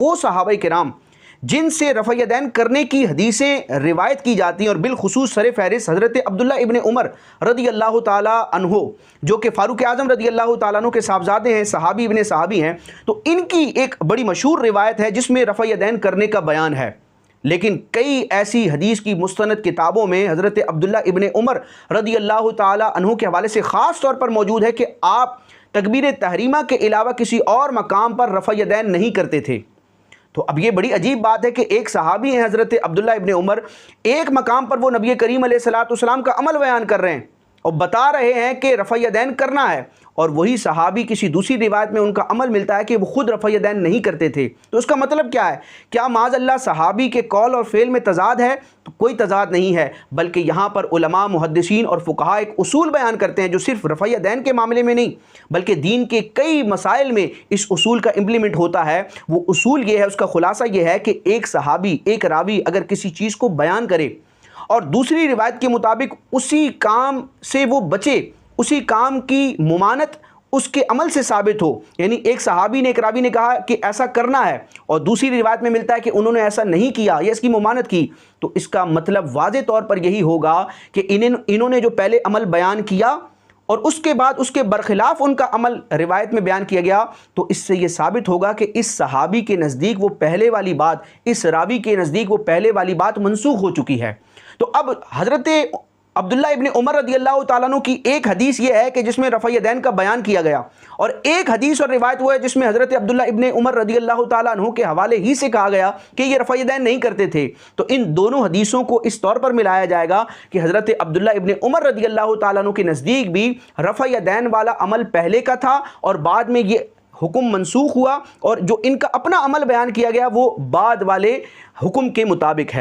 वो सहाबा किराम जिनसे रफ़ा यदैन करने की हदीसें रिवायत की जाती हैं और बिलखुसूस सर फहरिस्त हज़रत अब्दुल्ला इब्न उमर रदी अल्लाह ताला अन्हो, जो कि फ़ारूक आज़म रदी अल्लाह ताला अन्हो के साहबजादे हैं, सहाबी इब्न सहाबी हैं, तो इनकी एक बड़ी मशहूर रिवायत है जिसमें रफ़ा यदैन करने का बयान है। लेकिन कई ऐसी हदीस की मुस्तनद किताबों में हज़रत अब्दुल्ला इब्न उमर रदी अल्लाह ताला अन्हो के हवाले से ख़ास तौर पर मौजूद है कि आप तकबीर तहरीमा के अलावा किसी और मकाम पर रफ़ा यदैन नहीं करते थे। तो अब ये बड़ी अजीब बात है कि एक सहाबी हैं हज़रत अब्दुल्ला इब्न उमर, एक मकाम पर वो नबी करीम अलैहिस्सलाम का अमल बयान कर रहे हैं और बता रहे हैं कि रफ़ा यदैन करना है, और वही सहाबी किसी दूसरी रिवायत में उनका अमल मिलता है कि वो खुद रफ़ा यदैन नहीं करते थे। तो उसका मतलब क्या है? क्या माज़अल्लाह सहाबी के कौल और फ़ेल में तज़ाद है? तो कोई तज़ाद नहीं है, बल्कि यहाँ पर उलमा, मुहद्दिसीन और फ़ुक़हा एक उसूल बयान करते हैं जो सिर्फ रफ़ा यदैन के मामले में नहीं बल्कि दीन के कई मसाइल में इस उसूल का इम्प्लीमेंट होता है। वो उसूल ये है, उसका खुलासा ये है कि एक सहाबी, एक रावी अगर किसी चीज़ को बयान करे और दूसरी रिवायत के मुताबिक उसी काम से वो बचे, उसी काम की मुमानत उसके अमल से साबित हो, यानी एक सहाबी ने, एक रावी ने कहा कि ऐसा करना है और दूसरी रिवायत में मिलता है कि उन्होंने ऐसा नहीं किया या इसकी मुमानत की, तो इसका मतलब वाज़े तौर पर यही होगा कि इन्होंने जो पहले अमल बयान किया और उसके बाद उसके बरखिलाफ़ उनका अमल रिवायत में बयान किया गया, तो इससे ये साबित होगा कि इस सहाबी के नज़दीक वो पहले वाली बात, इस रावी के नज़दीक वो पहले वाली बात मनसूख हो चुकी है। तो अब हज़रत अब्दुल्ला इब्न उमर रदी अल्लाह ताला अन्हु की एक हदीस ये है कि जिसमें रफ़ा यदैन का बयान किया गया, और एक हदीस और रिवायत वो है जिसमें हज़रत अब्दुल्ला इब्न उमर रदी अल्लाह ताला अन्हु के हवाले ही से कहा गया कि ये रफ़ा यदैन नहीं करते थे। तो इन दोनों हदीसों को इस तौर पर मिलाया जाएगा कि हज़रत अब्दुल्ला इब्न उमर रदी अल्लाह ताला अन्हु के नज़दीक भी रफ़ा यदैन वाला अमल पहले का था और बाद में ये हुक्म मनसूख हुआ, और जो इनका अपना अमल बयान किया गया वो बाद वाले हुक्म के मुताबिक है।